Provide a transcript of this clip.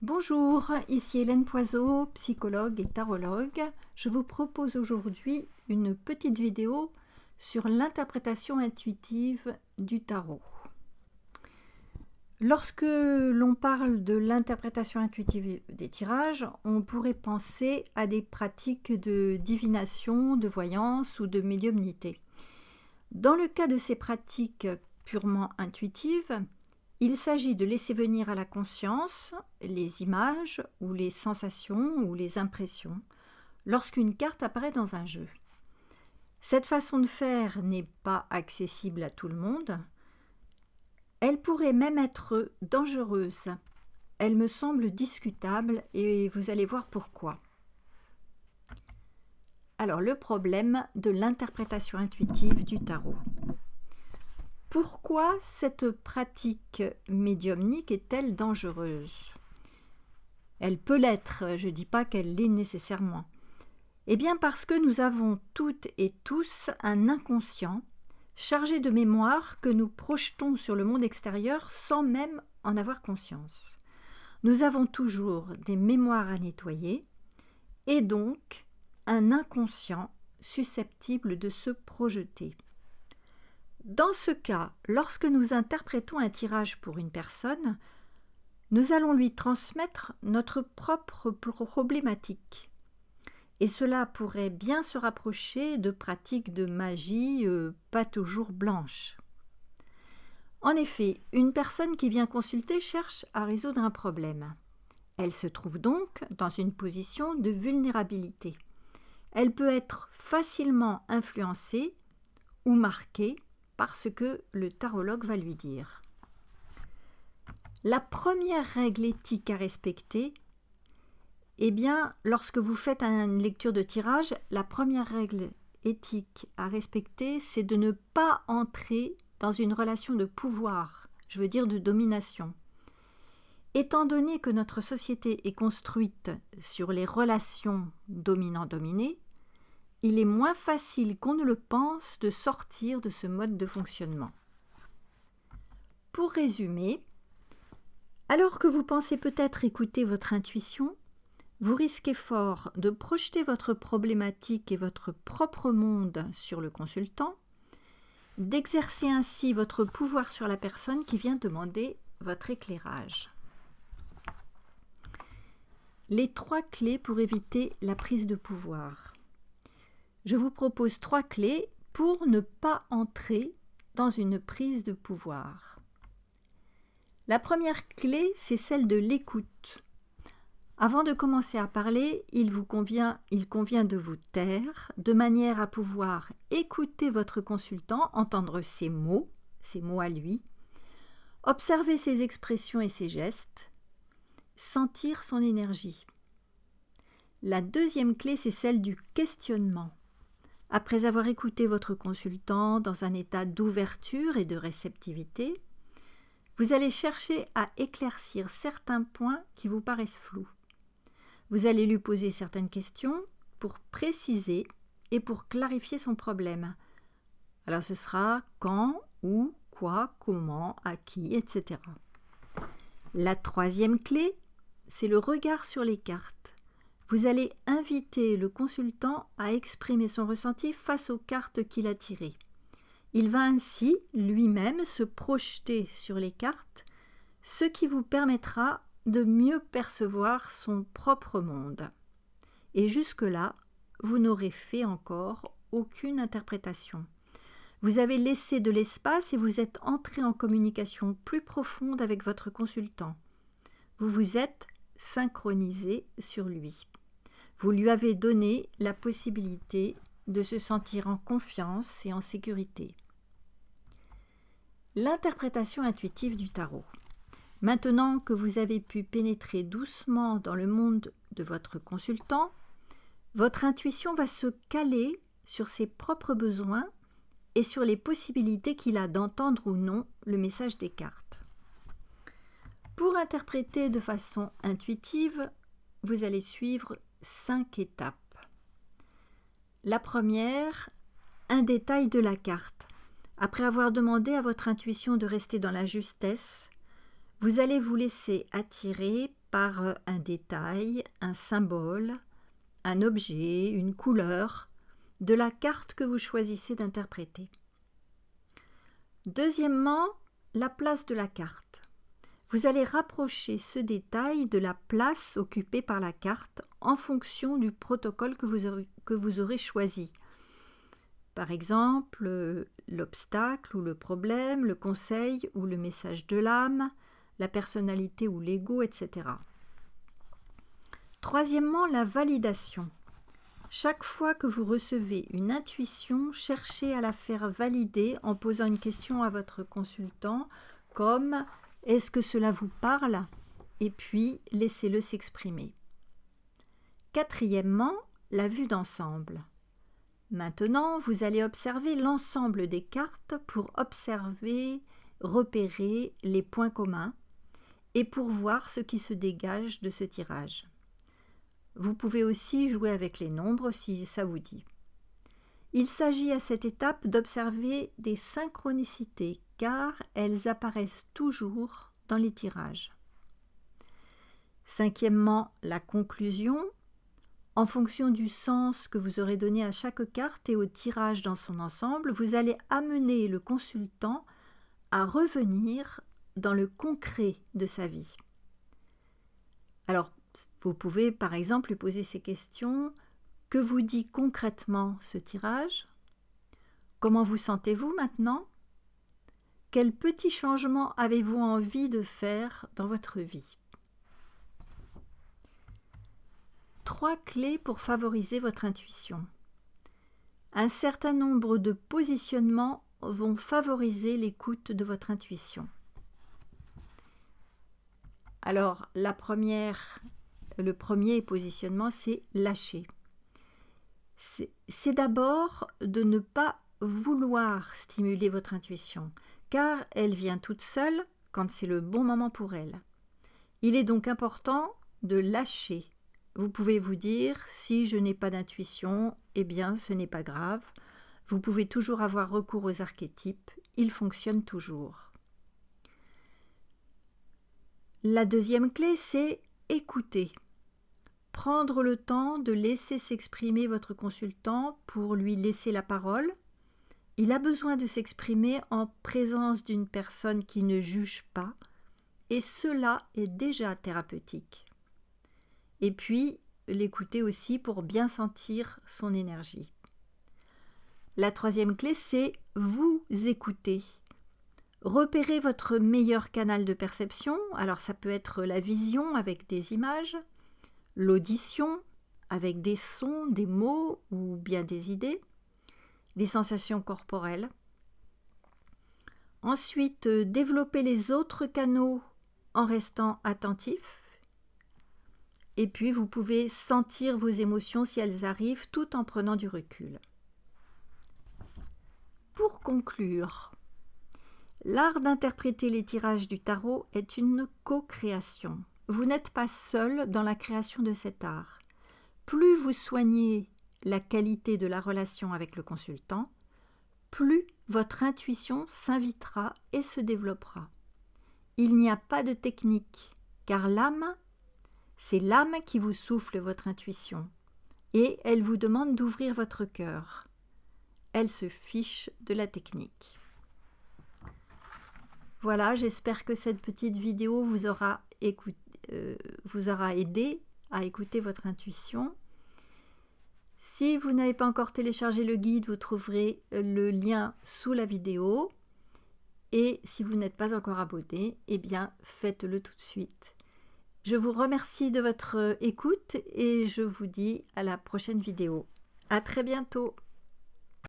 Bonjour, ici Hélène Poiseau, psychologue et tarologue. Je vous propose aujourd'hui une petite vidéo sur l'interprétation intuitive du tarot. Lorsque l'on parle de l'interprétation intuitive des tirages, on pourrait penser à des pratiques de divination, de voyance ou de médiumnité. Dans le cas de ces pratiques purement intuitives, il s'agit de laisser venir à la conscience les images ou les sensations ou les impressions lorsqu'une carte apparaît dans un jeu. Cette façon de faire n'est pas accessible à tout le monde. Elle pourrait même être dangereuse. Elle me semble discutable et vous allez voir pourquoi. Alors, le problème de l'interprétation intuitive du tarot. Pourquoi cette pratique médiumnique est-elle dangereuse? Elle peut l'être, je ne dis pas qu'elle l'est nécessairement. Eh bien parce que nous avons toutes et tous un inconscient chargé de mémoire que nous projetons sur le monde extérieur sans même en avoir conscience. Nous avons toujours des mémoires à nettoyer et donc un inconscient susceptible de se projeter. Dans ce cas, lorsque nous interprétons un tirage pour une personne, nous allons lui transmettre notre propre problématique. Et cela pourrait bien se rapprocher de pratiques de magie pas toujours blanches. En effet, une personne qui vient consulter cherche à résoudre un problème. Elle se trouve donc dans une position de vulnérabilité. Elle peut être facilement influencée ou marquée par ce que le tarologue va lui dire. La première règle éthique à respecter, eh bien, lorsque vous faites une lecture de tirage, la première règle éthique à respecter, c'est de ne pas entrer dans une relation de pouvoir, je veux dire de domination. Étant donné que notre société est construite sur les relations dominant-dominé, il est moins facile qu'on ne le pense de sortir de ce mode de fonctionnement. Pour résumer, alors que vous pensez peut-être écouter votre intuition, vous risquez fort de projeter votre problématique et votre propre monde sur le consultant, d'exercer ainsi votre pouvoir sur la personne qui vient demander votre éclairage. Les 3 clés pour éviter la prise de pouvoir. Je vous propose 3 clés pour ne pas entrer dans une prise de pouvoir. La première clé, c'est celle de l'écoute. Avant de commencer à parler, il convient de vous taire, de manière à pouvoir écouter votre consultant, entendre ses mots à lui, observer ses expressions et ses gestes, sentir son énergie. La deuxième clé, c'est celle du questionnement. Après avoir écouté votre consultant dans un état d'ouverture et de réceptivité, vous allez chercher à éclaircir certains points qui vous paraissent flous. Vous allez lui poser certaines questions pour préciser et pour clarifier son problème. Alors ce sera quand, où, quoi, comment, à qui, etc. La troisième clé, c'est le regard sur les cartes. Vous allez inviter le consultant à exprimer son ressenti face aux cartes qu'il a tirées. Il va ainsi lui-même se projeter sur les cartes, ce qui vous permettra de mieux percevoir son propre monde. Et jusque-là, vous n'aurez fait encore aucune interprétation. Vous avez laissé de l'espace et vous êtes entré en communication plus profonde avec votre consultant. Vous vous êtes synchronisé sur lui. Vous lui avez donné la possibilité de se sentir en confiance et en sécurité. L'interprétation intuitive du tarot. Maintenant que vous avez pu pénétrer doucement dans le monde de votre consultant, votre intuition va se caler sur ses propres besoins et sur les possibilités qu'il a d'entendre ou non le message des cartes. Pour interpréter de façon intuitive, vous allez suivre 5 étapes. La première, un détail de la carte. Après avoir demandé à votre intuition de rester dans la justesse, vous allez vous laisser attirer par un détail, un symbole, un objet, une couleur de la carte que vous choisissez d'interpréter. Deuxièmement, la place de la carte. Vous allez rapprocher ce détail de la place occupée par la carte en fonction du protocole que vous aurez choisi. Par exemple, l'obstacle ou le problème, le conseil ou le message de l'âme, la personnalité ou l'ego, etc. Troisièmement, la validation. Chaque fois que vous recevez une intuition, cherchez à la faire valider en posant une question à votre consultant, comme « Est-ce que cela vous parle ?» et puis laissez-le s'exprimer. Quatrièmement, la vue d'ensemble. Maintenant, vous allez observer l'ensemble des cartes pour observer, repérer les points communs et pour voir ce qui se dégage de ce tirage. Vous pouvez aussi jouer avec les nombres si ça vous dit. Il s'agit à cette étape d'observer des synchronicités car elles apparaissent toujours dans les tirages. Cinquièmement, la conclusion. En fonction du sens que vous aurez donné à chaque carte et au tirage dans son ensemble, vous allez amener le consultant à revenir dans le concret de sa vie. Alors, vous pouvez par exemple lui poser ces questions. Que vous dit concrètement ce tirage? Comment vous sentez-vous maintenant? Quels petits changements avez-vous envie de faire dans votre vie? 3 clés pour favoriser votre intuition. Un certain nombre de positionnements vont favoriser l'écoute de votre intuition. Alors, le premier positionnement, c'est lâcher. C'est d'abord de ne pas vouloir stimuler votre intuition, car elle vient toute seule quand c'est le bon moment pour elle. Il est donc important de lâcher. Vous pouvez vous dire, si je n'ai pas d'intuition, eh bien ce n'est pas grave. Vous pouvez toujours avoir recours aux archétypes, ils fonctionnent toujours. La deuxième clé, c'est écouter. Prendre le temps de laisser s'exprimer votre consultant pour lui laisser la parole. Il a besoin de s'exprimer en présence d'une personne qui ne juge pas, et cela est déjà thérapeutique. Et puis, l'écouter aussi pour bien sentir son énergie. La troisième clé, c'est vous écouter. Repérez votre meilleur canal de perception. Alors, ça peut être la vision avec des images, l'audition avec des sons, des mots ou bien des idées, les sensations corporelles. Ensuite, développez les autres canaux en restant attentif. Et puis, vous pouvez sentir vos émotions si elles arrivent tout en prenant du recul. Pour conclure, l'art d'interpréter les tirages du tarot est une co-création. Vous n'êtes pas seul dans la création de cet art. Plus vous soignez la qualité de la relation avec le consultant, plus votre intuition s'invitera et se développera. Il n'y a pas de technique, car c'est l'âme qui vous souffle votre intuition et elle vous demande d'ouvrir votre cœur. Elle se fiche de la technique. Voilà, j'espère que cette petite vidéo vous aura aidé à écouter votre intuition. Si vous n'avez pas encore téléchargé le guide, vous trouverez le lien sous la vidéo. Et si vous n'êtes pas encore abonné, eh bien faites-le tout de suite. Je vous remercie de votre écoute et je vous dis à la prochaine vidéo. À très bientôt.